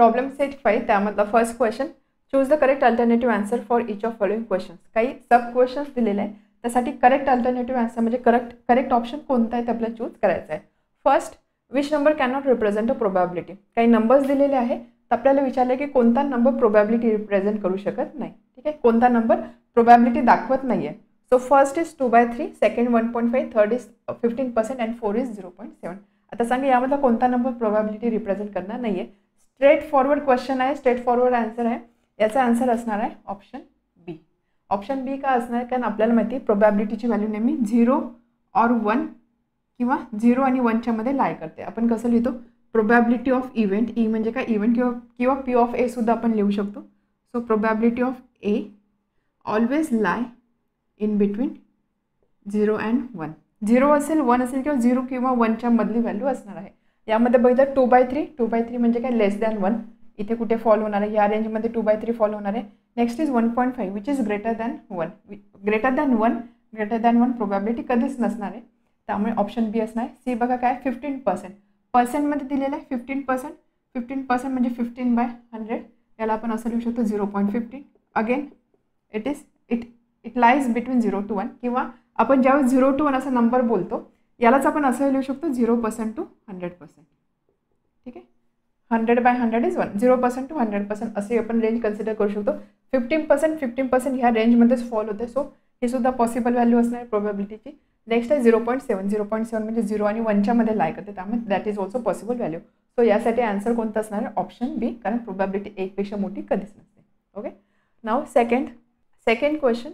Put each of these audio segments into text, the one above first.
Problem set 5 त्यामधला first question, choose the correct alternative answer for each of following questions. काही sub questions दिलेले आहे, त्यासाठी correct alternative answer म्हणजे correct option कोणता आहे ते आपल्याला चूज करायचा आहे. First, which number cannot represent a probability. काही नंबर्स दिलेले आहे, तर आपल्याला विचारलं की कोणता नंबर प्रोबॅबिलिटी रिप्रेझेंट करू शकत नाही. ठीक आहे, कोणता नंबर प्रोबॅबिलिटी दाखवत नाही आहे. So first is 2/3, second 1.5, third is 15% and four is 0.7. आता सांगा यामधला कोणता नंबर प्रोबॅबिलिटी रिप्रेझेंट करणार नाही आहे. स्ट्रेट फॉरवर्ड क्वेश्चन आहे, स्ट्रेट फॉरवर्ड आन्सर आहे. याचा आन्सर असणार आहे ऑप्शन बी. ऑप्शन बी का असणार, कारण आपल्याला माहिती आहे प्रोबॅबिलिटीची व्हॅल्यू नेहमी 0 और 1 किंवा 0 आणि 1च्या मध्ये लाय करते. आपण कसं लिहितो, प्रोबॅबिलिटी ऑफ इव्हेंट, ई म्हणजे काय इव्हेंट किंवा पी ऑफ ए सुद्धा आपण लिहू शकतो. So probability of a always lie in between 0 and 1. 0 असेल, 1 असेल किंवा 0 किंवा 1च्या मधली व्हॅल्यू असणार आहे. यामध्ये बघितलं 2/3 म्हणजे काय लेस दॅन 1, इथे कुठे फॉल होणार आहे, या रेंजमध्ये 2/3 फॉल होणार आहे. Next is 1.5 which is greater than 1. Greater than 1 probability कधीच नसणार आहे, त्यामुळे ऑप्शन बी असणार आहे. सी बघा काय 15%, पर्सेंटमध्ये दिलेलं आहे 15% म्हणजे 15/100. याला आपण असं लिहू शकतो 0.15. Again it lies between 0 to 1, किंवा आपण ज्यावेळेस 0 to 1 असा नंबर बोलतो यालाच आपण असं लिहू शकतो 0% to 100%. ठीक आहे, 100/100 इज 1, 0% to 100% असे आपण रेंज कन्सिडर करू शकतो. 15% ह्या रेंजमध्येच फॉल होते. सो ही सुद्धा पॉसिबल व्हॅल्यू असणार आहे प्रोबॅबिलिटीची. नेक्स्ट आहे 0.7 म्हणजे 0 आणि 1च्या मध्ये लाय करते, त्यामुळे that is also possible value. So यासाठी आन्सर कोणता असणार आहे ऑप्शन बी, कारण प्रोबॅबिलिटी 1 पेक्षा मोठी कधीच नसते. Okay, now second question,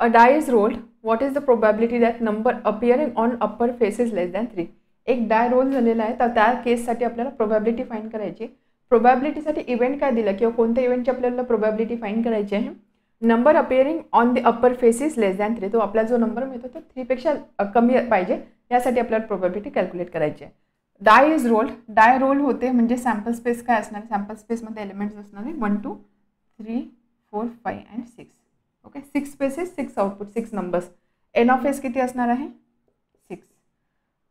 a die is rolled, what is the probability that number appearing on upper face is less than 3. एक डाय रोल झालेला आहे, तर त्या केससाठी आपल्याला प्रोबॅबिलिटी फाइंड करायची. प्रोबॅबिलिटीसाठी इव्हेंट काय दिला किंवा कोणत्या इव्हेंटची आपल्याला प्रोबॅबिलिटी फाइंड करायची आहे. Number appearing on the upper face is less than 3, तो आपला जो नंबर मिळतो तो 3 पेक्षा कमी पाहिजे, यासाठी आपल्याला प्रोबॅबिलिटी कॅल्क्युलेट करायची आहे. डाय इज रोल्ड, डाय रोल होते म्हणजे सॅम्पल स्पेस काय असणार, सॅम्पल स्पेसमध्ये एलिमेंट्स असणार आहे 1 2 3 4 5 and 6. Okay, 6 spaces 6 output, 6 numbers. N of S किती असणार आहे 6.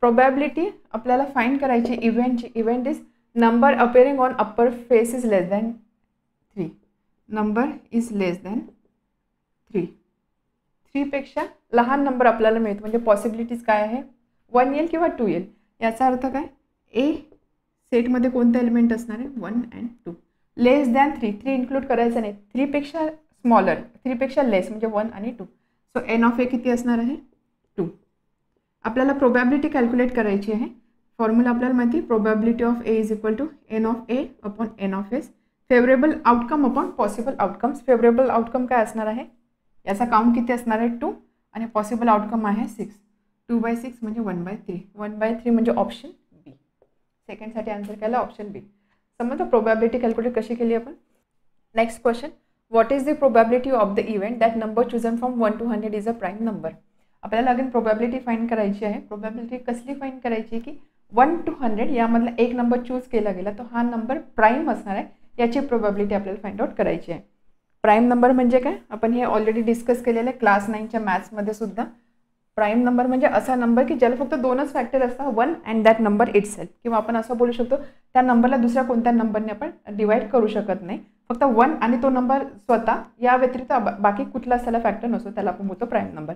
प्रोबॅबिलिटी आपल्याला फाइंड करायची इव्हेंटची. Event is number appearing on upper face is less than 3. Number is less than 3 पेक्षा लहान नंबर आपल्याला मिळतो, म्हणजे पॉसिबिलिटीज काय आहे 1 येईल किंवा 2 येईल. याचा अर्थ काय, ए सेटमध्ये कोणते एलिमेंट असणार आहे 1 and 2. लेस दॅन 3 इन्क्लूड करायचं नाही, 3 पेक्षा स्मॉलर, 3 पेक्षा लेस म्हणजे 1 आणि 2. सो एन ऑफ ए किती असणार आहे 2. आपल्याला प्रोबॅबिलिटी कॅल्क्युलेट करायची आहे. फॉर्म्युला आपल्याला माहिती, probability of A is equal to N of A upon N of S, favourable outcome upon possible outcomes. Favourable outcome काय असणार आहे, याचा काउंट किती असणार आहे 2 आणि पॉसिबल आउटकम आहे 6. 2/6 म्हणजे 1/3. 1/3 म्हणजे ऑप्शन बी. सेकंडसाठी आन्सर केला ऑप्शन बी. समजा प्रोबॅबिलिटी कॅल्क्युलेट कशी केली आपण. Next question, what is the probability of the event that number chosen from 1 to 100 is a prime number. आपल्याला अगेन प्रोबॅबिलिटी फाइंड करायची आहे. प्रोबॅबिलिटी कसली फाइंड करायची की 1 to 100 यामधला एक नंबर चूज केला गेला तर हा नंबर प्राईम असणार आहे, याची प्रोबॅबिलिटी आपल्याला फाइंड आउट करायची आहे. प्राईम नंबर म्हणजे काय, आपण हे ऑलरेडी डिस्कस केलेलं आहे क्लास 9च्या मॅथ्समध्ये सुद्धा. प्राईम नंबर म्हणजे असा नंबर की ज्याला फक्त 2च फॅक्टर असतात, 1 अँड दॅट नंबर इटसेल्फ. किंवा आपण असं बोलू शकतो त्या नंबरला दुसऱ्या कोणत्या नंबरने आपण डिवाइड करू शकत नाही, फक्त 1 आणि तो नंबर स्वतः, या व्यतिरिक्त बाकी कुठला त्याला फॅक्टर नसतो, त्याला आपण बोलतो प्राईम नंबर.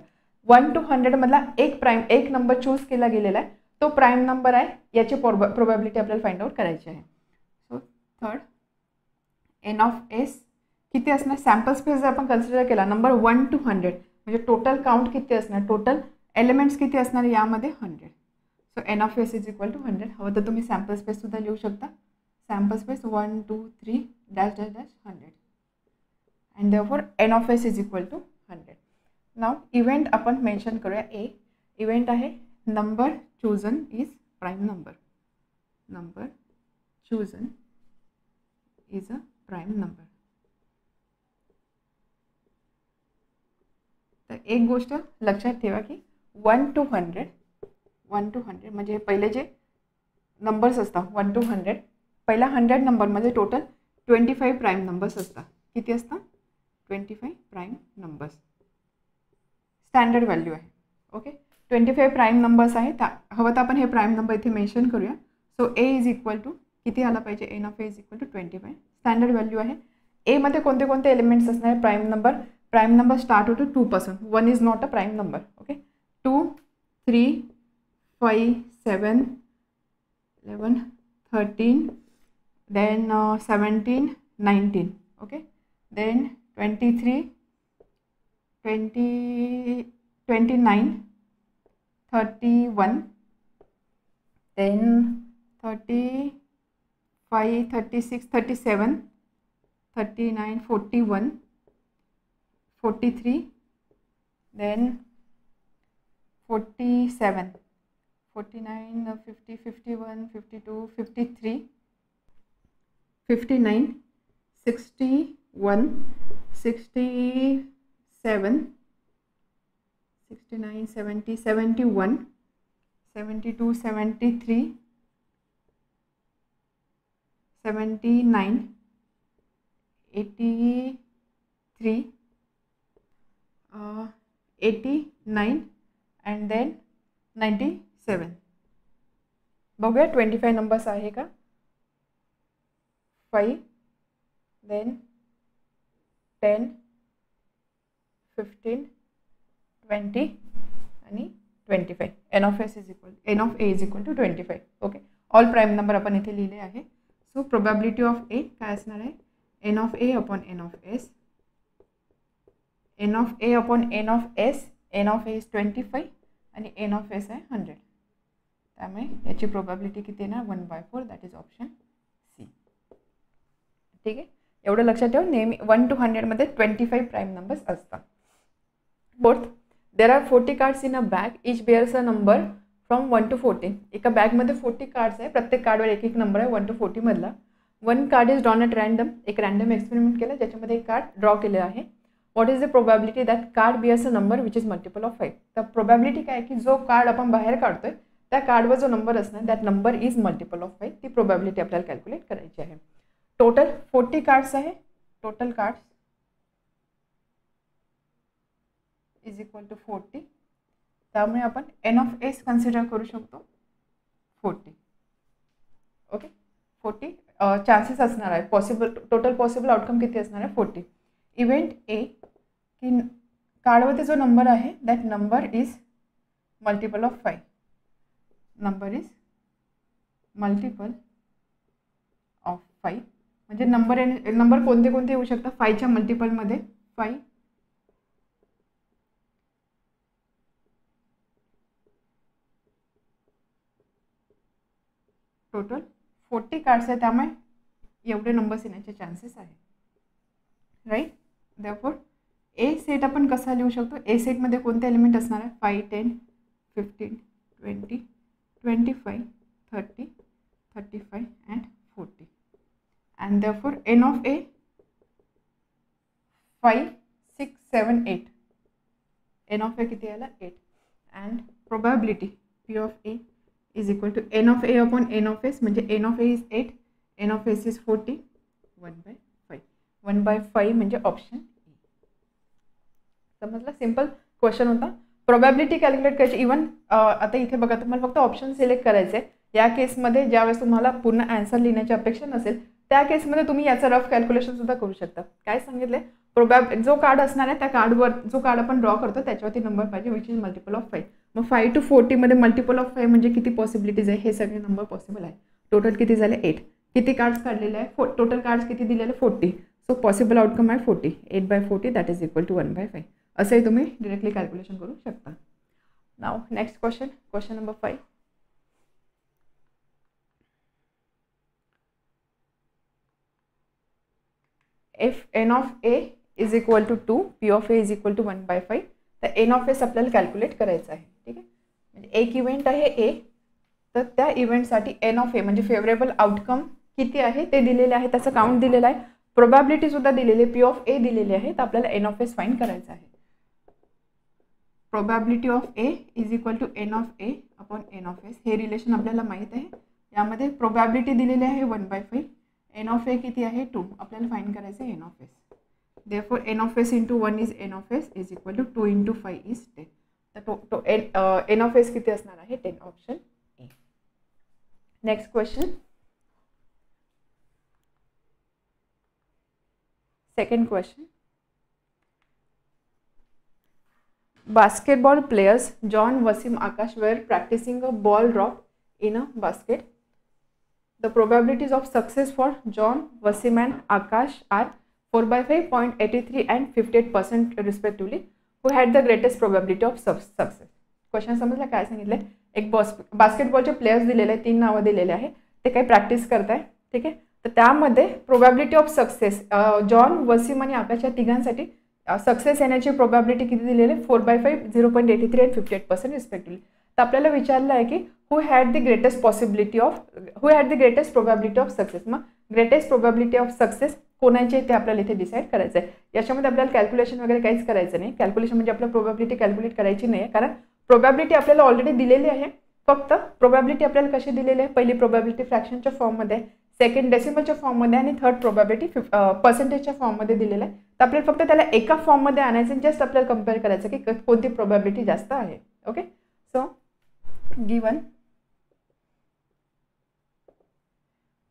1 to 100 मधला एक नंबर चूज केला गेलेला आहे, तो प्राईम नंबर आहे, याची प्रोबॅबिलिटी आपल्याला फाइंड आउट करायची आहे. So third, n of S किती असणार, सॅम्पल स्पेस जर आपण कन्सिडर केला नंबर 1 to 100 म्हणजे टोटल काउंट किती असणार, टोटल एलिमेंट्स किती असणार यामध्ये 100. So n of S is equal to 100. हवं तर तुम्ही सॅम्पल स्पेस सुद्धा लिहू शकता. Sample space 1 2 3 -100 and therefore n of S is equal to 100. Now event आपण मेन्शन करूया. ए इव्हेंट आहे number chosen is prime number. Number chosen is a prime number. तर एक गोष्ट लक्षात ठेवा की 1 to 100 म्हणजे पहिले जे नंबर्स असतात 1 to 100, पहिला 100 नंबरमध्ये टोटल 25 प्राईम नंबर्स असतात. किती असतात 25 प्राईम नंबर्स. स्टँडर्ड व्हॅल्यू आहे. ओके, 25 प्राईम नंबर्स आहेत. हवं तर आपण हे प्राईम नंबर इथे मेन्शन करूया. So A is equal to किती आला पाहिजे, n of A is equal to 25. Standard value आहे. एमध्ये कोणते कोणते एलिमेंट्स असणार आहे, प्राईम नंबर स्टार्ट होतो 2 पासून. 1 is not a prime number. Okay, 2, 3, 5, 7, 11, 13, then 17, 19. Okay, then 23, 20, 29, 31, then 35, 36, 37, 39, 41, 43, then 47, 49, 50, 51, 52, 53, 59, 61, 67, 69, 70, 71, 72, 73, 79, 83, 89 and then 97. बघूया 25 नंबर्स आहे का. 5, then 10, 15, 20 आणि 25. N of A is equal to 25. Okay, all prime number आपण इथे लिहिले आहे. सो प्रोबॅबिलिटी ऑफ ए काय असणार आहे, N of A upon N of S. N of A upon N of S, N of A is 25 आणि n of S आहे 100. त्यामुळे याची प्रोबॅबिलिटी किती येणार, 1/4. That is option C. ठीक आहे, एवढं लक्षात ठेव. नेहमी 1 to 100 मध्ये 25 प्राईम नंबर्स असतात. Fourth, there are 40 cards in a bag, each bears a number from 1 to 40. एका बॅगमध्ये 40 कार्ड्स आहे, प्रत्येक कार्डवर एक एक नंबर आहे 1 to 40 मधला. 1 card is drawn at random. एक रँडम एक्सपेरिमेंट केला ज्याच्यामध्ये एक कार्ड ड्रॉ केले आहे. What is the probability that card bears a number which is multiple of 5. तर प्रोबॅबिलिटी काय की जो कार्ड आपण बाहेर काढतोय त्या कार्डवर जो नंबर असणार that number is multiple of 5. ती प्रोबॅबिलिटी आपल्याला कॅल्क्युलेट करायची आहे. टोटल 40 कार्ड्स आहे. Total cards is equal to 40. त्यामुळे आपण एन ऑफ एस कन्सिडर करू शकतो 40. ओके, 40 चान्सेस असणार आहे. टोटल पॉसिबल आउटकम किती असणार आहे, 40. इव्हेंट ए की कार्डवरती जो नंबर आहे that number is multiple of 5. Number is multiple of 5 म्हणजे नंबर कोणते कोणते येऊ शकतात 5च्या मल्टिपलमध्ये. 5, टोटल 40 कार्ड्स आहे त्यामुळे एवढे नंबर्स येण्याचे चान्सेस आहे. राईट, देअरफॉर ए सेट आपण कसा लिहू शकतो, ए सेटमध्ये कोणते एलिमेंट असणार आहे, 5, 10, 15, 20, 25, 30, 35 and 40. And therefore n of A 5, 6, 7, 8. N of A किती आला, 8. And probability P of A is equal to N of A upon N of S. म्हणजे n of A is 8, N of S is 40, 1/5. 1/5 म्हणजे option A. समजलं, simple question होता. Probability calculate करायची. Even आता इथे बघा तुम्हाला फक्त ऑप्शन सिलेक्ट करायचे. या केसमध्ये ज्यावेळेस तुम्हाला पूर्ण आन्सर लिहिण्याची अपेक्षा नसेल त्या केसमध्ये तुम्ही याचं रफ कॅल्क्युलेशन सुद्धा करू शकता. काय सांगितले, जो कार्ड असणार आहे त्या कार्डवर जो कार्ड आपण ड्रॉ करतो त्याच्यावरती नंबर पाहिजे विच इज मल्टिपल ऑफ 5. मग 5 to 40 मध्ये मल्टिपल ऑफ 5 म्हणजे किती पॉसिबिलिटीज आहे, हे सगळे नंबर पॉसिबल आहे. टोटल किती झाले, 8. किती कार्ड्स काढलेले आहे, टोटल कार्ड्स किती दिलेले, 40. सो पॉसिबल आउटकम आहे 40. 8/40 दॅट इज इक्वल टू 1/5. असंही तुम्ही डिरेक्टली कॅल्क्युलेशन करू शकता. Now next question number 5. If n of A is equal to 2, P of A is equal to 1/5. तर एन ऑफ एस आपल्याला calculate करायचं आहे. ठीक आहे, म्हणजे एक इव्हेंट आहे ए, तर त्या इव्हेंटसाठी एन ऑफ ए म्हणजे फेवरेबल आउटकम किती आहे ते दिलेले आहे, त्याचं काउंट दिलेलं आहे, प्रोबॅबिलिटी सुद्धा दिलेली आहे, पी ऑफ ए दिलेली आहे. तर आपल्याला एन ऑफ एस फाइंड करायचं आहे. Probability of A is equal to N of A upon N of S. हे रिलेशन आपल्याला माहीत आहे. यामध्ये प्रोबॅबिलिटी दिलेली आहे 1/5. एन ऑफ ए किती आहे, 2. आपल्याला फाइंड करायचं आहे N of S. Therefore n of s into 1 is n of s is equal to 2 into 5 is 10. तो n of s किती असणार आहे, 10. Option A. Next question, Second question. Basketball players John, Wasim, Akash were practicing a ball drop in a basket. The probabilities of success for John, Wasim and Akash are 4/5, 0.83 and 58% respectively. Who had the greatest probability of success? Question समजला काय सांगितलंय? एक बास्केटबॉलचे players दिलेले आहे, 3 नावं दिलेले आहे, ते काही प्रॅक्टिस करताय, ठीक आहे. तर त्यामध्ये probability of success John, Wasim आणि आकाश या तिघांसाठी सक्सेस येण्याची प्रोबॅबिलिटी किती दिलेली आहे? 4/5, 0.83 आणि 58% रिस्पेक्टिव्हली. तर आपल्याला विचारलं आहे की हू had the greatest probability of success. मग ग्रेटेस्ट प्रोबॅबिलिटी ऑफ सक्सेस कोणाचे ते आपल्याला इथे डिसाईड करायचं आहे. याच्यामध्ये आपल्याला कॅल्क्युलेशन वगैरे काहीच करायचं नाही. कॅल्क्युलेशन म्हणजे आपल्याला प्रोबॅबिलिटी कॅल्क्युलेट करायची नाही आहे, कारण प्रोबॅबिलिटी आपल्याला ऑलरेडी दिलेली आहे. फक्त प्रोबॅबिलिटी आपल्याला कशी दिलेली आहे? पहिली प्रोबॅबिलिटी फ्रॅक्शनच्या फॉर्ममध्ये, सेकंड डेसिमलच्या फॉर्ममध्ये आणि थर्ड प्रोबॅबिलिटी पर्सेंटेजच्या फॉर्ममध्ये दिलेलं आहे. तर आपल्याला फक्त त्याला एका फॉर्ममध्ये आणायचं, जस्ट आपल्याला कम्पेअर करायचं की कोणती प्रोबॅबिलिटी जास्त आहे. Okay, so given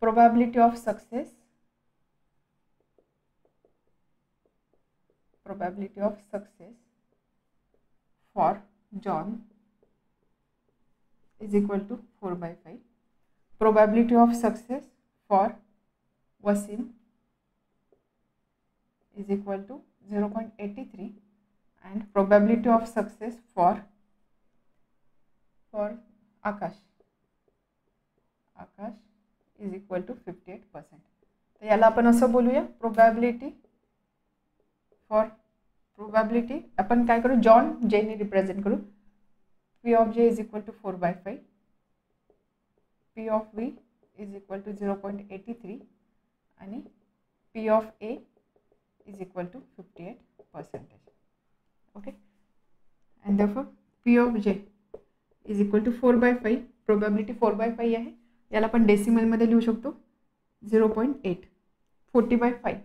probability of success for John is equal to 4/5. Probability of success for Wasim is equal to 0.83 and probability of success for Akash is equal to 58%. तर याला आपण असं बोलूया, प्रोबॅबिलिटी आपण काय करू, जॉन जे ने रिप्रेझेंट करू. P of J is equal to 4/5, P of V is equal to 0.83 आणि P of A is equal to 58%. Okay, and therefore P of J is equal to 4/5. Probability 4/5 आहे. याला आपण डेसिमलमध्ये लिहू शकतो 0.8. 40/5,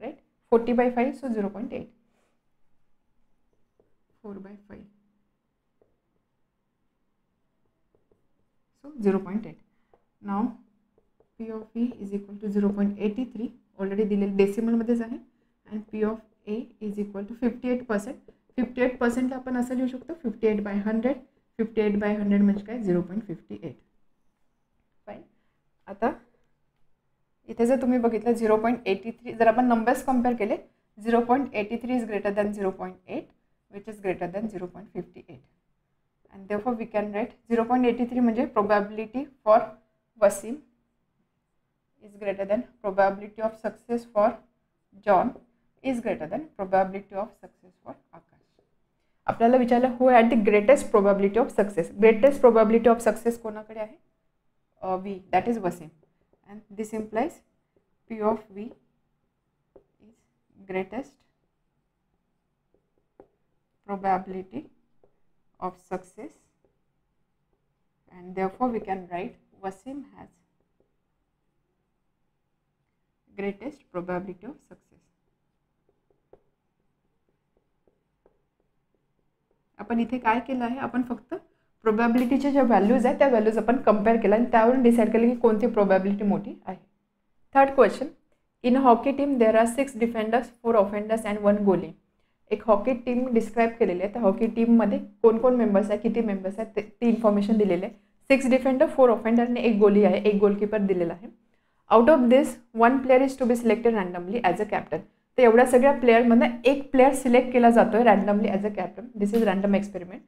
right, 40/5, so 0.8. 4/5, so 0.8. Now P of V is equal to 0.83 already दिलेलं डेसिमलमध्येच आहे. And P of A is equal to 58%. 58% आपण असं लिहू शकतो 58/100. 58/100 म्हणजे काय? 0.58. फाईन. आता इथे जर तुम्ही बघितलं 0.83, जर आपण नंबर्स कम्पेअर केले, 0.83 is greater than 0.8 which is greater than 0.58. And therefore we can write 0.83 म्हणजे probability for Wasim is greater than probability of success for John is greater than probability of success for Akash. आपल्याला विचारलं who had the greatest probability of success. Greatest probability of success कोणाकडे आहे? V, that is Wasim, and this implies P of V is greatest probability of success, and therefore we can write Wasim has greatest probability of success. आपण इथे काय केलं आहे? आपण फक्त प्रोबॅबिलिटीचे ज्या व्हॅल्यूज आहेत त्या व्हॅल्यूज आपण कम्पेअर केला आणि त्यावरून डिसाईड केलं की कोणती प्रोबॅबिलिटी मोठी आहे. Third question. In hockey team there are 6 defenders, 4 offenders and 1 गोली. एक हॉकी टीम डिस्क्राईब केलेली आहे. त्या हॉकी टीममध्ये कोण कोण मेंबर्स आहे, किती मेंबर्स आहेत ती इन्फॉर्मेशन दिलेली आहे. 6 डिफेंडर, 4 ऑफेंडर आणि 1 गोली आहे, 1 गोलकीपर दिलेला आहे. Out of this 1 player is to be selected randomly as a captain. तर एवढ्या सगळ्या प्लेअरमध्ये एक प्लेअर सिलेक्ट केला जातोय randomly as a captain. This is random experiment.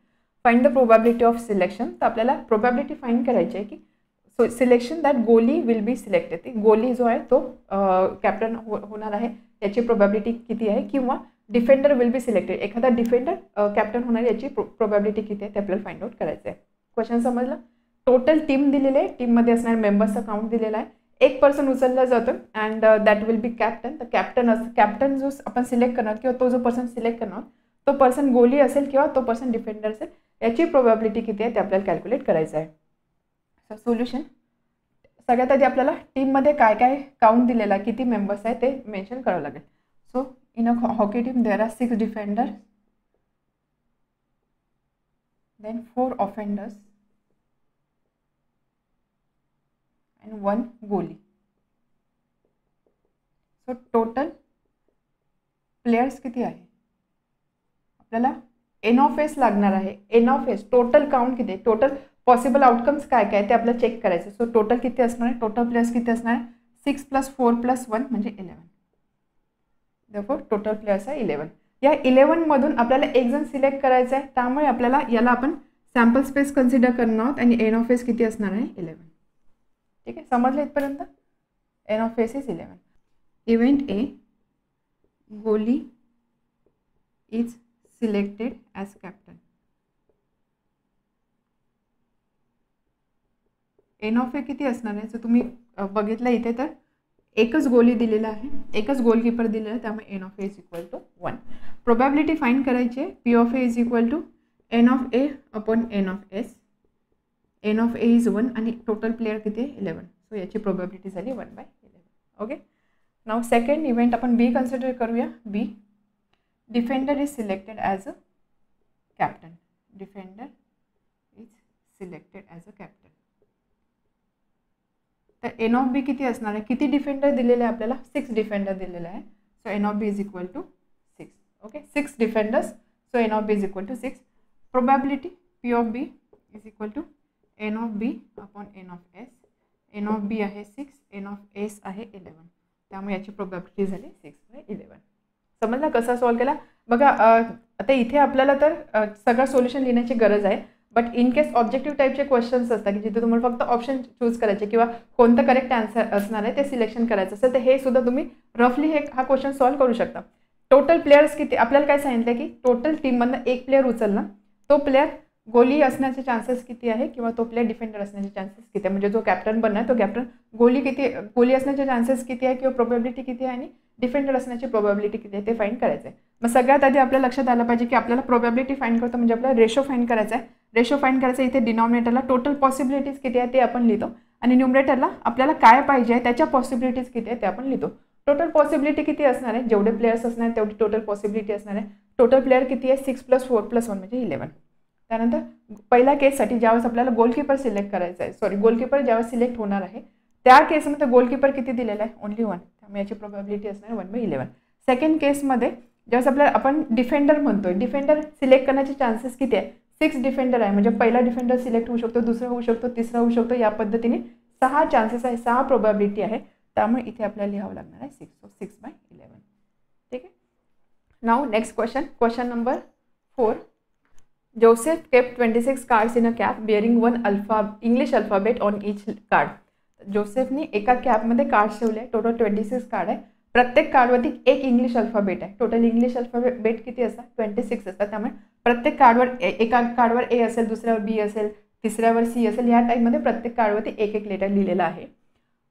Find the probability of selection. तर आपल्याला प्रोबॅबिलिटी फाइंड करायची आहे की selection that goalie will be selected. ती गोली जो आहे तो कॅप्टन होणार आहे याची प्रोबॅबिलिटी किती आहे, किंवा डिफेंडर विल बी सिलेक्टेड, एखादा डिफेंडर कॅप्टन होणार याची प्रोबॅबिलिटी किती आहे ते आपल्याला फाइंड आउट करायचं आहे. क्वेश्चन समजलं? टोटल टीम दिलेली आहे, टीममध्ये असणाऱ्या मेंबर्सचा काउंट दिलेला आहे. एक पर्सन उचलला जातो and that will be captain. तर कॅप्टन जो आपण सिलेक्ट करणार किंवा तो जो पर्सन सिलेक्ट करणार तो पर्सन गोली असेल किंवा तो पर्सन डिफेंडर असेल याची प्रोबॅबिलिटी किती आहे ते आपल्याला कॅल्क्युलेट करायचं आहे. So solution. सगळ्यात आधी आपल्याला टीममध्ये काय काय काउंट दिलेला आहे, किती मेंबर्स आहे ते मेन्शन करावं लागेल. So in a hockey team there are 6 defenders, then 4 offenders and 1 goalie. So total players किती आहे, आपल्याला एन ऑफ एस लागणार आहे. N of S total count किती आहे, टोटल पॉसिबल आउटकम्स काय काय ते आपल्याला चेक करायचं. सो टोटल किती असणार आहे, टोटल प्लेयर्स किती असणार आहे, 6 + 4 + 1 म्हणजे 11. देअरफॉर टोटल प्लेयर्स आहे 11. या 11 मधून आपल्याला एक जण सिलेक्ट करायचा आहे, त्यामुळे आपल्याला याला आपण सॅम्पल स्पेस कन्सिडर करणार आहोत आणि एन ऑफ एस किती असणार आहे, 11. ठीक आहे, समजलं इथपर्यंत. N of S is 11. Event A, goalie is selected as captain. N of A किती असणार आहे, जर तुम्ही बघितलं इथे तर एकच गोली दिलेला आहे, एकच गोलकीपर दिलेला आहे, त्यामुळे n of A is equal to 1. Probability find करायची आहे. P of A is equal to N of A upon N of S. N of A is 1 आणि टोटल प्लेयर किती आहे, 11. सो याची प्रोबॅबिलिटी झाली 1/11. ओके. नाव सेकंड इव्हेंट आपण B consider करूया. B, defender is selected as a captain. Defender is selected as a captain. तर n of B किती असणार आहे, किती डिफेंडर दिलेले आहे आपल्याला, 6 डिफेंडर दिलेले आहे. So n of B is equal to 6. Okay, 6 defenders. So n of B is equal to 6. Probability P of B is equal to N of B upon N of S. N of B आहे 6, N of S आहे 11. त्यामुळे याची probability झाली 6/11. समजलं कसं solve केला. बघा आता इथे आपल्याला तर सगळं सोल्युशन लिहिण्याची गरज आहे, बट इन केस ऑब्जेक्टिव्ह टाईपचे क्वेश्चन्स असतात की जिथे तुम्हाला फक्त ऑप्शन चूज करायचे किंवा कोणतं करेक्ट आन्सर असणार आहे ते सिलेक्शन करायचं असेल, तर हे सुद्धा तुम्ही रफली हा क्वेश्चन सॉल्व करू शकता. टोटल प्लेयर्स किती, आपल्याला काय सांगितलं की टोटल टीममधनं एक प्लेयर उचलला, तो प्लेयर गोली असण्याचे चान्सेस किती आहे किंवा तो प्लेयर डिफेंडर असण्याचे चान्सेस किती आहे, म्हणजे जो कॅप्टन बनणार तो कॅप्टन गोली असण्याचे चान्सेस किती आहे किंवा प्रोबॅबिलिटी किती आहे आणि डिफेंडर असण्याची प्रोबॅबिलिटी किती आहे ते फाइंड करायचं आहे. मग सगळ्यात आधी आपल्या लक्षात आलं पाहिजे की आपल्याला प्रोबॅबिलिटी फाइंड करतो म्हणजे आपल्याला रेशो फाइंड करायचा आहे. रेशो फाइंड करायचं इथे डिनॉमिनेटरला टोटल पॉसिबिलिटीज किती आहे ते आपण लिहितो आणि न्यूमरेटरला आपल्याला काय पाहिजे त्याच्या पॉसिबिलिटीज किती आहे ते आपण लिहितो. टोटल पॉसिबिलिटी किती असणार आहे, जेवढे प्लेयर्स असणार आहेत तेवढी टोटल पॉसिबिलिटी असणार आहे. टोटल प्लेयर किती आहे, 6 + 4 + 1 म्हणजे 11. त्यानंतर पहिल्या केससाठी ज्यावेळेस आपल्याला गोलकीपर सिलेक्ट करायचा आहे, गोलकीपर ज्यावेळेस सिलेक्ट होणार आहे त्या केसमध्ये गोलकीपर किती दिलेला आहे, ओनली 1. त्यामुळे याची प्रोबॅबिलिटी असणार 1/11. सेकंड केसमध्ये ज्यावेळेस आपल्याला आपण डिफेंडर म्हणतोय, डिफेंडर सिलेक्ट करण्याचे चान्सेस किती आहे, 6 डिफेंडर आहे, म्हणजे पहिला डिफेंडर सिलेक्ट होऊ शकतो, दुसरा होऊ शकतो, तिसरा होऊ शकतो, या पद्धतीने 6 चान्सेस आहे, 6 प्रोबॅबिलिटी आहे. त्यामुळे इथे आपल्याला लिहावं लागणार आहे 6. सो 6/11. ठीक आहे. Now next question number 4. Joseph kept 26 cards in a cap bearing one English alphabet on each card. जोसेफनी एका कॅपमध्ये कार्ड्स ठेवले, टोटल 26 कार्ड आहे. प्रत्येक कार्डवरती एक इंग्लिश अल्फाबेट आहे. टोटल इंग्लिश अल्फाबेट किती असतात, 26 असतात. त्यामुळे प्रत्येक कार्डवर एका कार्डवर ए असेल, दुसऱ्यावर बी असेल, तिसऱ्यावर सी असेल, या टाईपमध्ये प्रत्येक कार्डवरती एक एक लेटर लिहिलेला आहे.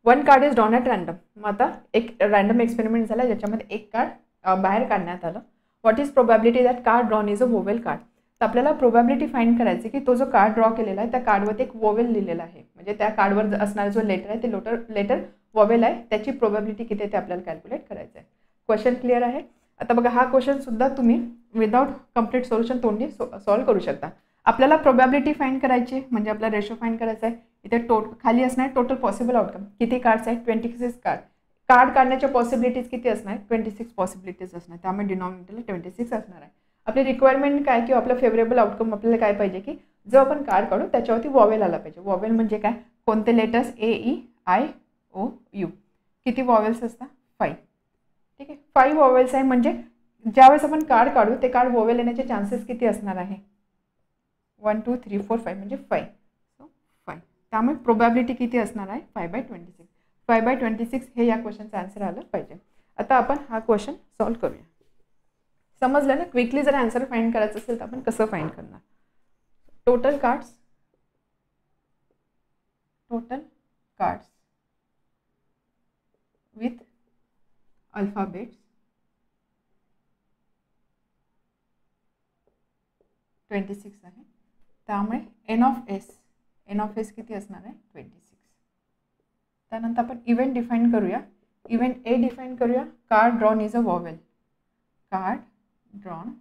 1 card is drawn at random. मग आता एक रँडम एक्सपेरिमेंट झाला ज्याच्यामध्ये एक कार्ड बाहेर काढण्यात आलं. What is probability that card drawn is a vowel card. तर आपल्याला प्रोबॅबिलिटी फाइंड करायची की तो जो कार्ड ड्रॉ केलेला आहे त्या कार्डवरती एक वोवेल लिहिलेला आहे, म्हणजे त्या कार्डवर असणारा जो लेटर आहे ते लेटर वोवेल आहे, त्याची प्रोबॅबिलिटी किती आहे ते आपल्याला कॅल्क्युलेट करायचं आहे. क्वेश्चन क्लिअर आहे. आता बघा हा क्वेश्चन सुद्धा तुम्ही विदाउट कंप्लीट सोल्युशन तोंडी सॉल्व करू शकता. आपल्याला प्रोबॅबिलिटी फाइंड करायची म्हणजे आपला रेशो फाइंड करायचा आहे. इथे खाली असणार टोटल पॉसिबल आउटकम. किती कार्ड्स आहेत, 26 कार्ड काढण्याच्या पॉसिबिलिटीज किती असणार, 26 पॉसिबिलिटीज असणार. त्यामुळे डिनॉमिनेटरला 26 असणार आहे. आपली रिक्वायरमेंट काय किंवा आपलं फेवरेबल आउटकम आपल्याला काय पाहिजे की जो आपण कार्ड काढू त्याच्यावरती वॉवेल आला पाहिजे. वॉवेल म्हणजे काय, कोणते लेटर्स, AEIOU. किती वॉवेल्स असतात, 5. ठीक आहे, 5 वॉवेल्स आहे, म्हणजे ज्यावेळेस आपण कार्ड काढू ते कार्ड वॉवेल येण्याचे चान्सेस किती असणार आहे, 1 2 3 4 5 म्हणजे 5. सो 5. त्यामुळे प्रोबॅबिलिटी किती असणार आहे, 5/26. 5/26 हे या क्वेश्चनचं आन्सर आलं पाहिजे. आता आपण हा क्वेश्चन सॉल्व करूया. समजलं ना, क्विकली जर आन्सर फाइंड करायचं असेल तर आपण कसं फाइंड करणार. टोटल कार्ड्स विथ अल्फाबेट्स 26 आहे. त्यामुळे एन ऑफ एस किती असणार आहे, 26. त्यानंतर आपण इव्हेंट डिफाईन करूया. इव्हेंट ए डिफाईन करूया. Card drawn is a vowel. Card drawn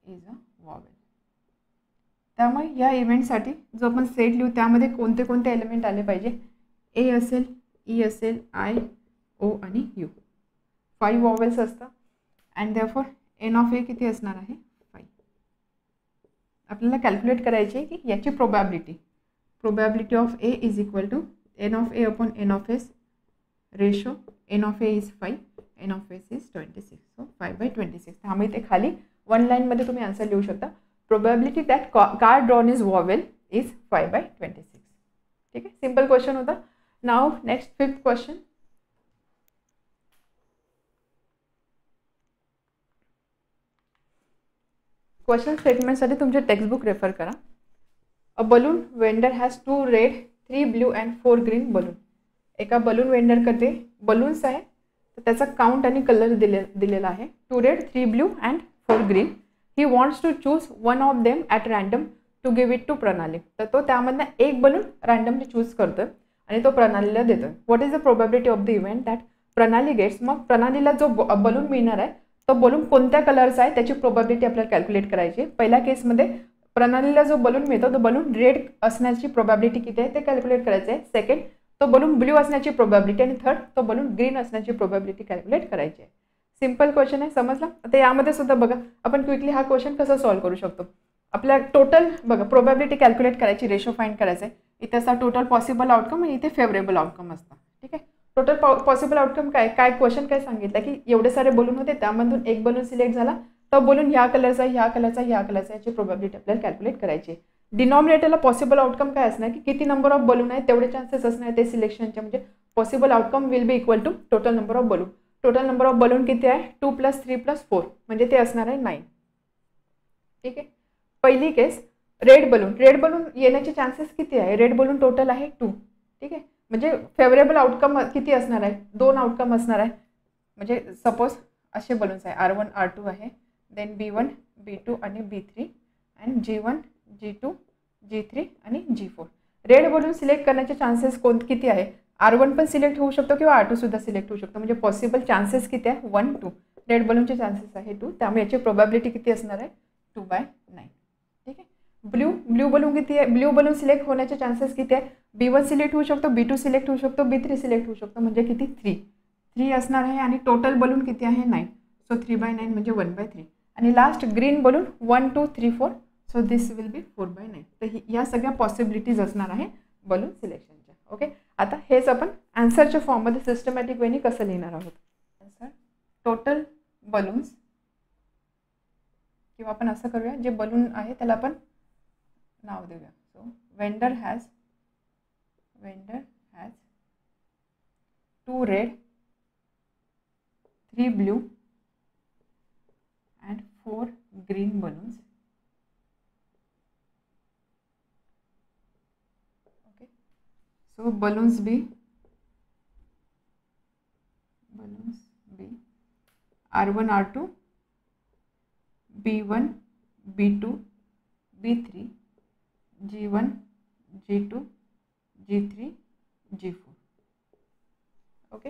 is a vowel. त्यामुळे या इव्हेंटसाठी जो आपण सेट लिहू त्यामध्ये कोणते कोणते एलिमेंट आले पाहिजे, ए असेल, ई असेल, आय, ओ आणि यू. 5 वॉवेल्स असतात. And therefore n of A किती असणार आहे 5. आपल्याला कॅल्क्युलेट करायची आहे की याची probability of A is equal to N of A upon N of S ratio N of A is 5, N of S is 26. So 5/26. त्यामुळे ते खाली 1 लाईनमध्ये तुम्ही आन्सर लिहू शकता. Probability that card drawn is vowel is 5/26. ठीक आहे, simple question होता. Now next 5th question. Question स्टेटमेंटसाठी तुमचे टेक्स्टबुक रेफर करा. A balloon vendor has 2 red 3 blue and 4 green balloon. एका बलून वेंडरकडे बलून्स आहे, तर त्याचा काउंट आणि कलर दिलेला आहे. 2 red 3 blue and 4 green. He wants to choose one of them at random to give it to प्रणाली. तर तो त्यामधनं एक बलून रँडमली चूज करतोय आणि तो प्रणालीला देतोय. What is the probability of the event that प्रणाली गेट्स. मग प्रणालीला जो बलून मिळणार आहे तो बलून कोणत्या कलरचा आहे त्याची प्रोबॅबिलिटी आपल्याला कॅल्क्युलेट करायची. पहिल्या केसमध्ये प्रणालीला जो बलून मिळतो तो बलून रेड असण्याची प्रोबॅबिलिटी किती आहे ते कॅल्क्युलेट करायचं आहे. सेकंड, तो बलून ब्ल्यू असण्याची प्रोबॅबिलिटी. आणि थर्ड, तो बलून ग्रीन असण्याची प्रोबॅबिलिटी कॅल्क्युलेट करायची आहे. सिंपल क्वेश्चन आहे, समजला. आता यामध्ये सुद्धा बघा आपण क्विकली हा क्वेश्चन कसा सॉल्व्ह करू शकतो. आपल्या टोटल बघा प्रोबॅबिलिटी कॅल्क्युलेट करायची, रेशो फाइंड करायचं आहे. इथे असा टोटल पॉसिबल आउटकम आणि इथे फेवरेबल आउटकम असतं. ठीक आहे, टोटल पॉसिबल आउटकम काय क्वेश्चन काय सांगितलं की एवढे सारे बलून होते, त्यामधून एक बलून सिलेक्ट झाला, तो बलून ह्या कलरचा याची प्रोबॅबिलिटी आपल्याला कॅल्क्युलेट करायची. डिनॉमिनेटरला पॉसिबल आउटकम काय असणार की किती नंबर ऑफ बलून आहे तेवढे चान्सेस असणार ते सिलेक्शनचे. म्हणजे possible outcome will be equal to total number of balloon. Total number of balloon किती आहे 2 + 3 + 4 म्हणजे ते असणार आहे 9. ठीक आहे, पहिली केस रेड बलून येण्याचे चान्सेस किती आहे. रेड बलून टोटल आहे 2. ठीक आहे, म्हणजे फेवरेबल आउटकम किती असणार आहे 2 आउटकम असणार आहे. म्हणजे सपोज असे बलून्स आहे R1 R2 आहे, देन B1 B2 आणि B3 and G1 G2 G3 आणि G4. रेड बलून सिलेक्ट करण्याचे चान्सेस किती आहे. R1 पण सिलेक्ट होऊ शकतो किंवा R2 सुद्धा सिलेक्ट होऊ शकतो. म्हणजे पॉसिबल चान्सेस किती आहे 1 2. रेड बलूनचे चान्सेस आहे 2, त्यामुळे याची प्रोबॅबिलिटी किती असणार आहे 2/9. ठीक आहे, ब्ल्यू बलून किती आहे. ब्ल्यू बलून सिलेक्ट होण्याचे चान्सेस किती आहे. B1 सिलेक्ट होऊ शकतो, B2 सिलेक्ट होऊ शकतो, B3 सिलेक्ट होऊ शकतो. म्हणजे किती 3 असणार आहे. आणि टोटल बलून किती आहे 9. सो 3/9 म्हणजे 1/3. आणि last green balloon 1 2 3 4. So this will be 4/9. तर या सगळ्या पॉसिबिलिटीज असणार आहे बलून सिलेक्शनच्या. ओके, आता हेच आपण आन्सरच्या फॉर्ममध्ये सिस्टमॅटिक वेनी कसं लिहिणार आहोत. आन्सर टोटल बलून्स, किंवा आपण असं करूया जे बलून आहे त्याला आपण नाव देऊया. So vendor has 2 red 3 blue and 4 green balloons. Okay, so balloons B R1 R2 B1 B2 B3 G1 G2 G3 G4. Okay,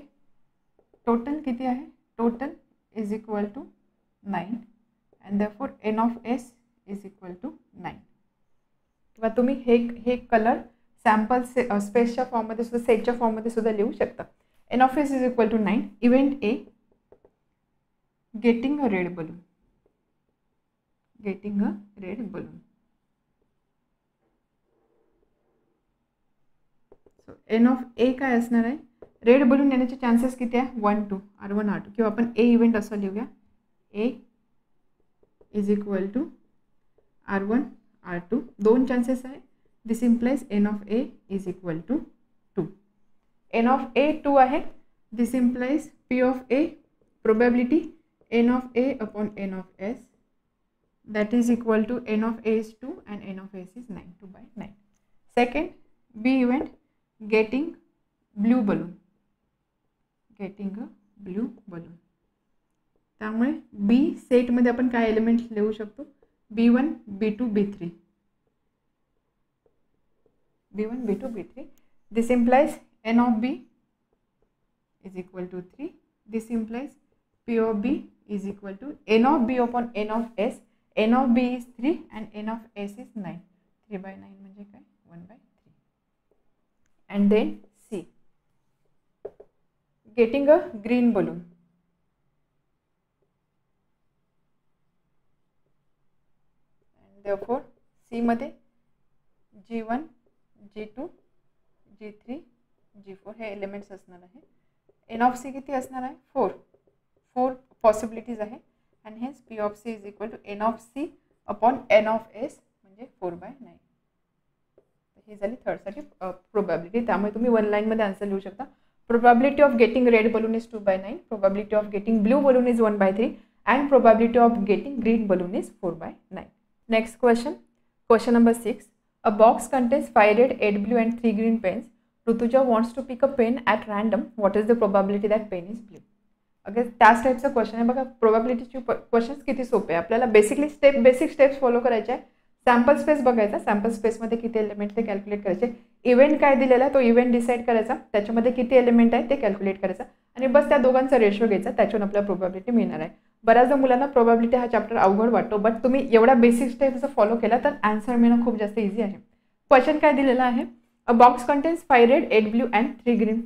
total किती आहे. Total is equal to 9 and therefore n of s is equal to 9. किंवा तुम्ही हे colour sample स्पेसच्या फॉर्ममध्ये सुद्धा सेटच्या फॉर्ममध्ये सुद्धा लिहू शकता. n of s is equal to 9. Event A getting a red balloon. So n of A काय असणार आहे. रेड बलून येण्याचे चान्सेस किती आहे 1 2 R1 R2, किंवा आपण A इव्हेंट असं लिहूया. A is equal to R1 R2. 2 chances आहे. This implies n of A is equal to 2. n of A 2 आहे. This implies P of A probability n of A upon n of S, that is equal to n of A is 2 and n of S is 9, 2/9. Second, B event getting blue balloon. त्यामुळे बी सेटमध्ये आपण काय element लिहू शकतो. B1 B2 B3. This implies n of B is equal to 3. This implies P of B is equal to n of B upon n of S. n of B is 3 and n of S is 9. 3/9 म्हणजे काय 1/3. And then C, getting a green balloon. Therefore सीमध्ये G1 G2 G3 G4 हे elements असणार आहे. N of C किती असणार आहे 4 possibilities आहे आणि हेच P of C is equal to N of C upon N of S म्हणजे 4/9. ही झाली थर्डसाठी प्रोबॅबिलिटी. त्यामुळे तुम्ही वन लाईनमध्ये आन्सर लिहू शकता. Probability of getting red balloon is 2/9, probability of getting blue balloon is 1/3 and probability of getting green balloon is 4/9. Next question, question number 6. A box contains 5 red, 8 blue and 3 green pens. Rutuja wants to pick a pen at random. What is the probability that pen is blue? अगर त्याच टाईपचा question आहे बघा. प्रोबॅबिलिटीचे questions किती सोपे आहे. आपल्याला basically basic steps follow करायचे आहे. सॅम्पल स्पेस बघायचा, सॅम्पल स्पेसमध्ये किती एलिमेंट ते कॅल्क्युलेट करायचे. इव्हेंट काय दिलेला आहे तो इव्हेंट डिसाईड करायचा, त्याच्यामध्ये किती एलिमेंट आहे ते कॅल्क्युलेट करायचा आणि बस त्या दोघांचा रेशो घ्यायचा, त्याच्यावर आपल्याला प्रोबॅबिलिटी मिळणार आहे. बऱ्याचदा मुलांना प्रोबॅबिलिटी हा चॅप्टर अवघड वाटतो, बट तुम्ही एवढा बेसिक स्टेप्स जर फॉलो केला तर आन्सर मिळणं खूप जास्त इझी आहे. क्वेश्चन काय दिलेला आहे. A box contains 5 red, 8 blue and 3 green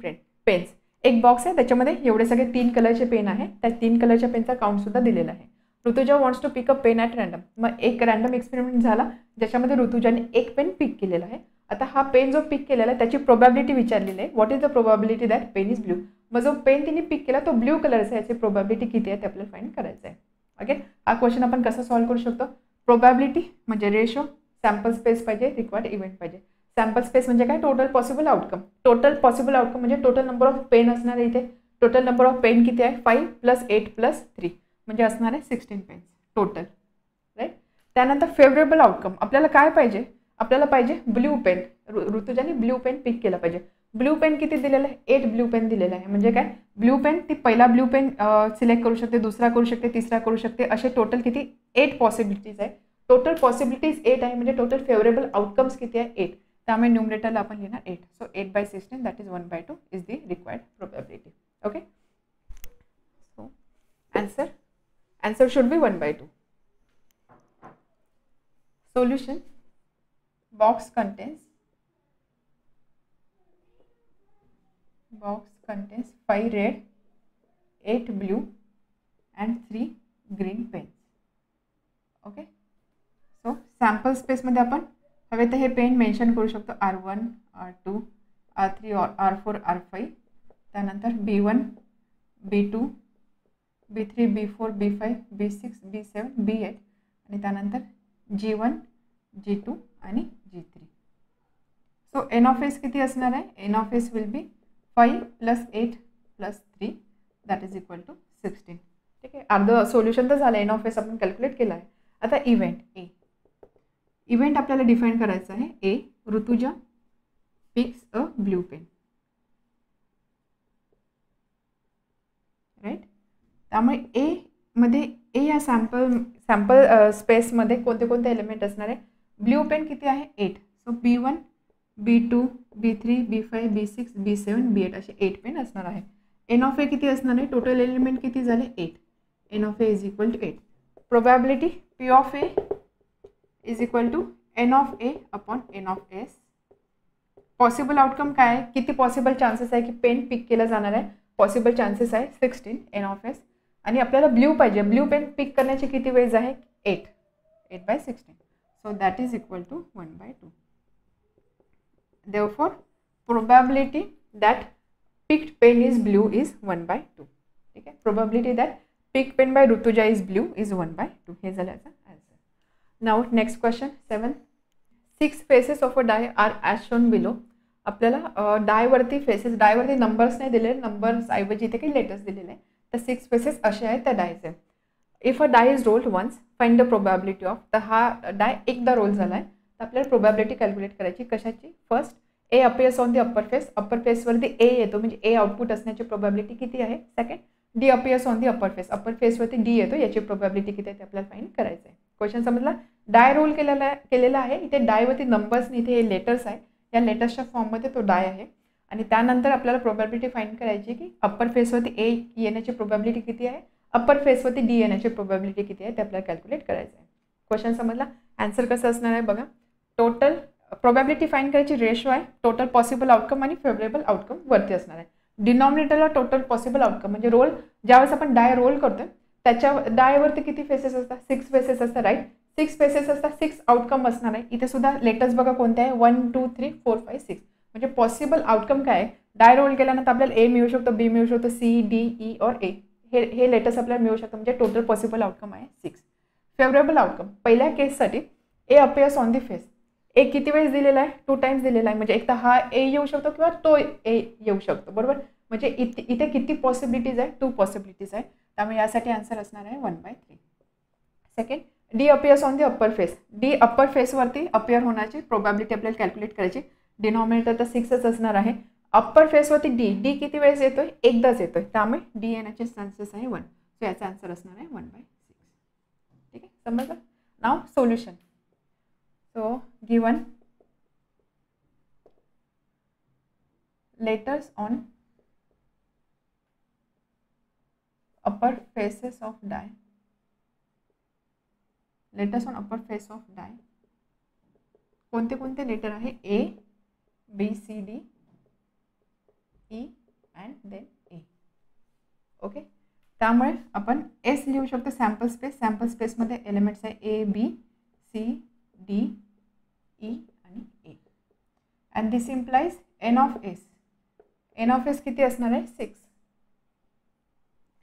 pens. एक बॉक्स आहे, त्याच्यामध्ये एवढे सगळे 3 कलरचे पेन आहे. त्या 3 कलरच्या पेनचा काउंट सुद्धा दिलेला आहे. Rutuja wants to pick a pen at random. मग एक रँडम एक्सपेरिमेंट झाला ज्याच्यामध्ये ऋतुजाने एक पेन पिक केलेला आहे. आता हा पेन जो पिक केलेला आहे त्याची प्रोबॅबिलिटी विचारलेली आहे. What is the probability that pen is blue. मग जो पेन तिने पिक केला तो ब्ल्यू कलरचा आहे, याची प्रोबॅबिलिटी किती आहे ते आपल्याला फाइंड करायचं आहे. ओके, हा क्वेश्चन आपण कसा सॉल्व्ह करू शकतो. प्रोबॅबिलिटी म्हणजे रेशो, सॅम्पल स्पेस पाहिजे, रिक्वायर्ड इव्हेंट पाहिजे. सॅम्पल स्पेस म्हणजे काय, total possible outcome. Total possible outcome म्हणजे टोटल नंबर ऑफ पेन असणार आहे. इथे टोटल नंबर ऑफ पेन किती आहे 5 + 8 + 3 म्हणजे असणार आहे 16 पेन्स टोटल, राईट. त्यानंतर फेवरेबल आउटकम आपल्याला काय पाहिजे, आपल्याला पाहिजे ब्ल्यू पेन. ऋतुजाने ब्ल्यू पेन पिक केला पाहिजे. ब्ल्यू पेन किती दिलेलं आहे 8 ब्ल्यू पेन दिलेलं आहे. म्हणजे काय, ब्ल्यू पेन ती पहिला ब्ल्यू पेन सिलेक्ट करू शकते, दुसरा करू शकते, तिसरा करू शकते, असे टोटल किती 8 पॉसिबिलिटीज आहे. टोटल पॉसिबिलिटीज 8 आहे म्हणजे टोटल फेवरेबल आउटकम्स किती आहे 8. त्यामुळे न्यूमरेटरला आपण लिहिणार 8. So 8/16 that is 1/2 is the required probability. Okay, so answer should be 1/2. Solution, box contains 5 red, 8 blue and 3 green pens. Okay, so sample स्पेसमध्ये आपण हवे तर हे पेन मेन्शन करू शकतो. R1, R2, R3, R4, R5. त्यानंतर B1, B2, B3, B4, B5, B6, B7, B8 आणि त्यानंतर G1, G2 आणि G3. So n of S किती असणार आहे. N of S will be 5 + 8 + 3 that is equal to 16. ठीक आहे, अर्धं सोल्युशन तर झालं. एन ऑफ एस आपण कॅल्क्युलेट केलं आहे. आता इव्हेंट ए. इव्हेंट आपल्याला डिफाईन करायचं आहे. ए, ऋतुजा पिक्स अ ब्ल्यू पेन, राईट. त्यामुळे ए मध्ये ए या सॅम्पल स्पेसमध्ये कोणते कोणते एलिमेंट असणार आहे. ब्ल्यू पेन किती आहे 8. So B1, B2, B3, B5, B6, B7, B8 असे 8 पेन असणार आहे. एन ऑफ ए किती असणार आहे, टोटल एलिमेंट किती झाले 8. N of A is equal to 8. Probability P of A is equal to N of A upon N of S. Possible outcome काय आहे, किती पॉसिबल चान्सेस आहे की पेन पिक केला जाणार आहे. पॉसिबल चान्सेस आहे 16 एन ऑफ एस. आणि आपल्याला ब्ल्यू पाहिजे. ब्ल्यू पेन पिक करण्याचे किती वेज आहे 8/16. So that is equal to 1/2. Therefore, probability that picked pen is blue is 1/2. ठीक आहे, probability that picked pen by Rutuja is blue is 1/2. हे झालं याचा answer. Now next question 7. 6 faces of a die are as shown below. आपल्याला डायवरती faces, डायवरती numbers नाही दिले, numbers ऐवजी इथे काही लेटर्स दिलेले आहे. तर 6 फेसेस असे आहेत त्या डायचे. If a die is rolled once find the probability of. तर हा डाय एकदा रोल झाला आहे तर आपल्याला प्रोबॅबिलिटी कॅल्क्युलेट करायची. कशाची, first A appears on the upper face. Upper फेसवरती ए येतो म्हणजे ए आउटपुट असण्याची प्रोबॅबिलिटी किती आहे. Second, D appears on the upper face. Upper फेसवरती डी येतो, याची प्रोबॅबिलिटी किती आहे ते आपल्याला फाइंड करायचं आहे. क्वेश्चन समजला. डाय रोल केलेला आहे. इथे डायवरती नंबर्स नाही, इथे हे लेटर्स आहे. या लेटर्सच्या फॉर्ममध्ये तो डाय आहे. आणि त्यानंतर आपल्याला प्रोबॅबिलिटी फाइंड करायची की अप्पर फेसवरती ए येण्याची प्रोबॅबिलिटी किती आहे, अप्पर फेसवरती डी येण्याची प्रोबॅबिलिटी किती आहे ते आपल्याला कॅल्क्युलेट करायचं आहे. क्वेश्चन समजला. आन्सर कसं असणार आहे बघा. टोटल प्रोबॅबिलिटी फाइंड करायची, रेशो आहे, टोटल पॉसिबल आउटकम आणि फेवरेबल आउटकम वरती असणार आहे. डिनॉमिनेटरला टोटल पॉसिबल आउटकम म्हणजे रोल, ज्यावेळेस आपण डाय रोल करतोय त्याच्या डायवरती किती फेसेस असतात 6 फेसेस असतात, राईट. 6 स्पेसेस असतात, 6 आउटकम असणार आहे. इथे सुद्धा लेटर्स बघा कोणते आहे, 1 2 3 4 5 6. म्हणजे पॉसिबल आउटकम काय आहे, डाय रोल केल्यानंतर आपल्याला ए मिळू शकतो, बी मिळू शकतो, सी डी ई और ए, हे लेटर्स आपल्याला मिळू शकतं. म्हणजे टोटल पॉसिबल आउटकम आहे 6. फेवरेबल आउटकम पहिल्या केससाठी ए अपियर्स ऑन दी फेस. ए किती वेळेस दिलेला आहे, 2 टाइम्स दिलेला आहे. म्हणजे एक तर हा ए येऊ शकतो किंवा तो ए येऊ शकतो, बरोबर. म्हणजे इथे किती पॉसिबिलिटीज आहे, 2 पॉसिबिलिटीज आहे. त्यामुळे यासाठी आन्सर असणार आहे 1/3. Second, D appears on the upper face. D upper फेसवरती अपियर होण्याची प्रोबॅबिलिटी आपल्याला कॅल्क्युलेट करायची. डिनॉमिनेटर तर 6च असणार आहे. अप्पर फेसवरती डी किती वेळेस येतोय, एकदाच येतोय. त्यामुळे डी येण्याचे चान्सेस आहे 1. सो याचा आन्सर असणार आहे 1/6. ठीक आहे, समजलं. नाव solution. So given letters on upper faces of die. Letters on upper face of die. कोणते कोणते लेटर आहे, A B C D E and then A. Okay, त्यामुळे आपण एस लिहू शकतो सॅम्पल स्पेस. सॅम्पल स्पेसमध्ये एलिमेंट्स आहे A B C D E आणि A. And this implies n of S. N of S किती असणार आहे, 6.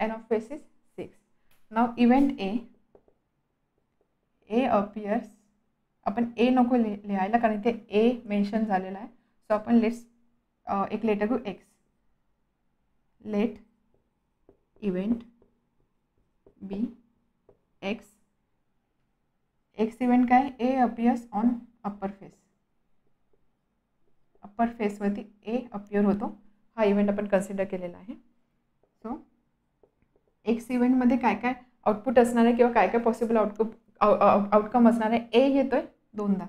N of face is 6. Now event A appears. आपण A नको लिहायला कारण इथे A मेन्शन झालेला आहे. सो आपण लेट्स एक लेटर घेऊ X. Let event B X. X event काय, A appears on upper face. Upper फेसवरती A अपियर होतो, हा इव्हेंट आपण कन्सिडर केलेला आहे. सो एक्स इव्हेंटमध्ये काय काय आउटपुट असणार आहे किंवा काय काय पॉसिबल आउटकम असणार आहे. ए येतोय 2दा.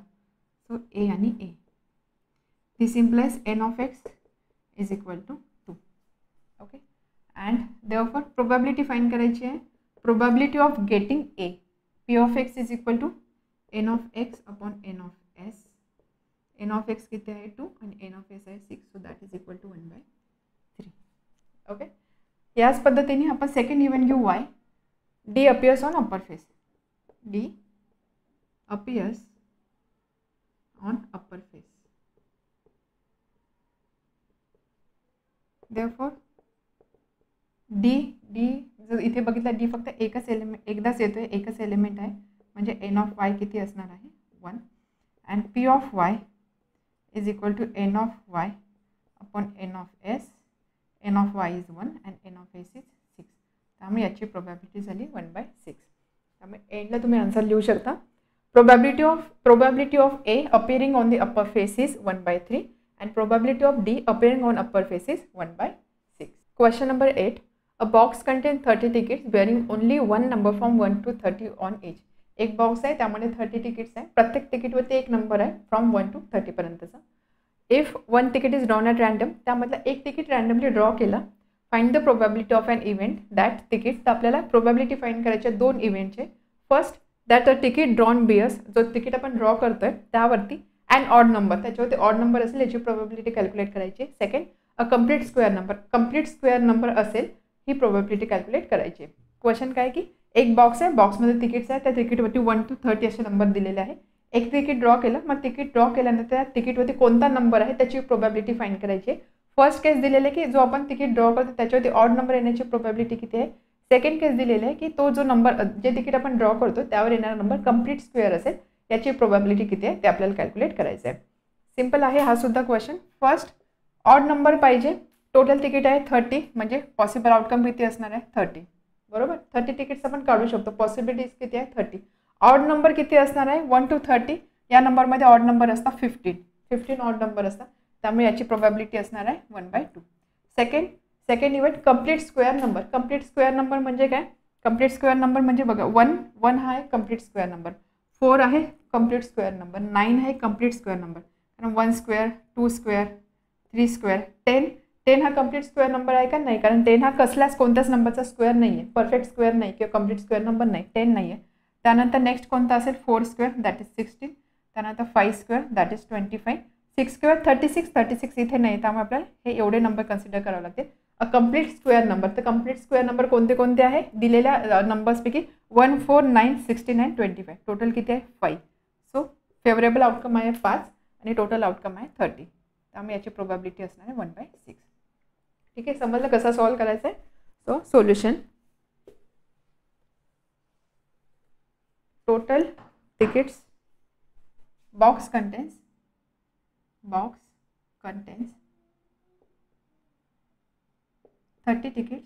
सो ए आणि A. This implies n of X is equal to 2. Okay, and therefore probability find करायची आहे. Probability of getting A, P of X is equal to N of X upon N of S. N of X किती आहे 2 आणि n of S आहे 6. So that is equal to 1/3. Okay, याच पद्धतीने आपण second event घेऊ Y. D appears on upper face. D appears on upper face. Therefore D जर इथे बघितलं डी फक्त एकदाच येतोय, एकच एलिमेंट आहे. म्हणजे एन ऑफ वाय किती असणार आहे 1. And P of Y is equal to N of Y upon N of S. N of Y is 1 and N of S is 6. त्यामुळे याची प्रोबॅबिलिटी झाली 1/6. त्यामुळे एंडला तुम्ही आन्सर लिहू शकता. Probability of A appearing on the upper face is 1/3 and probability of D appearing on upper face is 1/6. Question number 8. A box content 30 tickets bearing only 1 number from 1 to 30 on H. एक box आहे, त्यामध्ये 30 tickets आहे. प्रत्येक तिकीटवरती एक number आहे from 1 to 30 पर्यंतचा. If 1 ticket is drawn at random, त्यामधला एक तिकीट रँडमली ड्रॉ केला. Find the probability of an event that ticket. तर आपल्याला प्रोबॅबिलिटी फाइंड करायचे 2 इव्हेंटचे. First, that a ticket drawn bears, जो तिकीट आपण ड्रॉ करतोय त्यावरती अँड ऑड नंबर, त्याच्यावरती ऑड नंबर असेल याची प्रोबॅबिलिटी कॅल्क्युलेट करायची. Second, a complete square number. Complete square number असेल ही प्रोबॅबिलिटी कॅल्क्युलेट करायची. क्वेश्चन काय की एक बॉक्स आहे, बॉक्समध्ये तिकीट्स आहे. त्या तिकीटवरती 1 to 30 असे नंबर दिलेले आहे. एक तिकीट ड्रॉ केलं, मग तिकीट ड्रॉ केल्यानंतर त्या तिकीटवरती कोणता नंबर आहे त्याची प्रोबॅबिलिटी फाइंड करायची. फर्स्ट केस दिलेले की जो आपण तिकीट ड्रॉ करतो त्याच्यावरती ऑड नंबर येण्याची प्रोबॅबिलिटी किती आहे. सेकंड केस दिलेले आहे की तो जो नंबर, जे तिकीट आपण ड्रॉ करतो त्यावर येणारा नंबर कंप्लीट स्क्वेअर असेल, याची प्रोबॅबिलिटी किती आहे ते आपल्याला कॅल्क्युलेट करायचं आहे. सिंपल आहे हा सुद्धा क्वेश्चन. फर्स्ट, ऑड नंबर पाहिजे. टोटल तिकीट आहे 30, म्हणजे पॉसिबल आउटकम किती असणार आहे 30. बरोबर, 30 तिकीट्स आपण काढू शकतो. पॉसिबिलिटीज किती आहे 30. ऑड नंबर किती असणार आहे 1 to 30. या नंबरमध्ये ऑड नंबर असतात 15 ऑड नंबर असतात. त्यामुळे याची प्रोबॅबिलिटी असणार आहे 1/2. Second event complete square number. Complete square number म्हणजे काय, कंप्लीट स्क्वेअर नंबर म्हणजे बघा 1 हा आहे कंप्लीट स्क्वेअर नंबर, 4 आहे कंप्लीट स्क्वेअर नंबर, 9 आहे कंप्लीट स्क्वेअर नंबर. कारण 1 स्क्वेअर 2 स्क्वेअर 3 स्क्वेअर 10 हा कंप्लीट स्क्वेअर नंबर आहे का, नाही. कारण 10 हा कसल्याच कोणत्याच नंबरचा स्क्वेअर नाही आहे, परफेक्ट स्क्वेअर नाही किंवा कंप्लीट स्क्वेअर नंबर नाही, 10 नाही आहे. त्यानंतर नेक्स्ट कोणता असेल 4 स्क्वेअर दॅट इज 16. त्यानंतर 5 स्क्वेअर दॅट इज 25. 6 स्क्वेअर 36 इथे नाही, त्यामुळे आपल्याला हे एवढे नंबर कन्सिडर करावे लागतील. A complete square number. तर कम्प्लीट स्क्वेअर नंबर कोणते कोणते आहे दिलेल्या नंबर्सपैकी 1, 4, 9, 69, 25. टोटल किती आहे 5. सो फेवरेबल आउटकम आहे 5 आणि टोटल आउटकम आहे 30. त्यामुळे याची प्रोबॅबिलिटी असणार आहे 1/6. ठीक आहे, समजलं कसं सॉल्व करायचं आहे. So solution, total tickets box contains 30 tickets.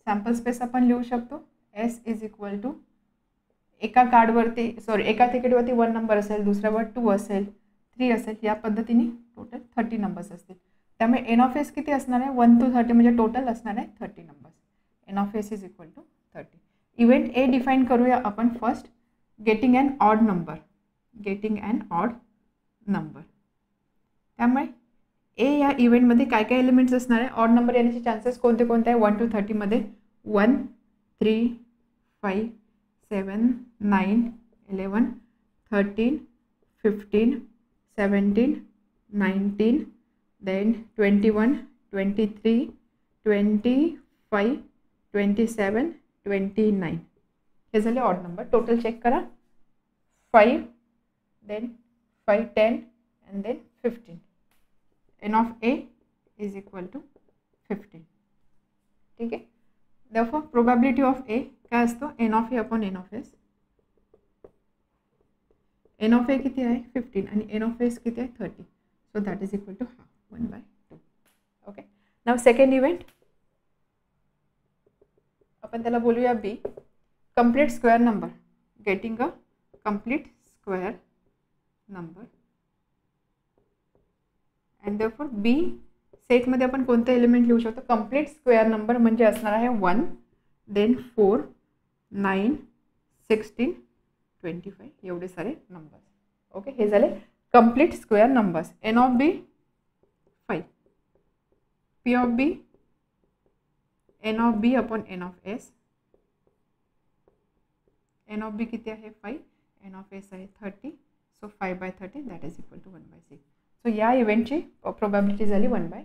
Sample space आपण लिहू शकतो S इज इक्वल टू एका कार्डवरती एका तिकीटवरती 1 नंबर असेल, दुसऱ्यावर 2 असेल, 3 असेल, या पद्धतीने टोटल 30 नंबर्स असतील. त्यामुळे एन ऑफ एस किती असणार आहे 1 to 30 म्हणजे टोटल असणार आहे 30 numbers. N of S is equal to 30. Event A define करूया आपण first. Getting an odd number. त्यामुळे ए या इव्हेंटमध्ये काय काय एलिमेंट्स असणार आहे, ऑड नंबर येण्याचे चान्सेस कोणते कोणते आहे 1 to 30 मध्ये 1, 3, 5, 7, 9, 11, 13, 15, 17, 19, then 21, 23, 25, 27, 29. हे झाले ऑड नंबर. टोटल चेक करा 5, then 5, 10 and then 15. N of A is equal to 15. ठीक आहे. Therefore probability of A काय असतो N of A upon N of S. N of A किती आहे 15 आणि N of S किती आहे 30. So that is equal to 1/2. Okay. Now second event आपण त्याला बोलूया B. Complete square number. Getting a complete square number. And therefore B set मध्ये आपण कोणते एलिमेंट लिहू शकतो, कंप्लीट स्क्वेअर नंबर म्हणजे असणार आहे 1, देन 4, 9, 16, 25 एवढे सारे नंबर्स. ओके, हे झाले complete square numbers. N of B 5, P of B n of B upon N of S. N of B किती आहे 5, एन ऑफ एस आहे 30. So 5/30 that is equal to 1/6. So या इव्हेंटची probability झाली 1/6.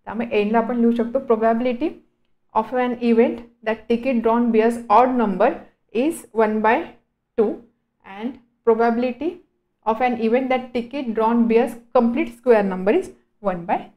त्यामुळे एनला आपण लिहू शकतो probability of an event that ticket drawn bears odd number is 1/2 and probability of an event that ticket drawn bears complete square number is 1/3.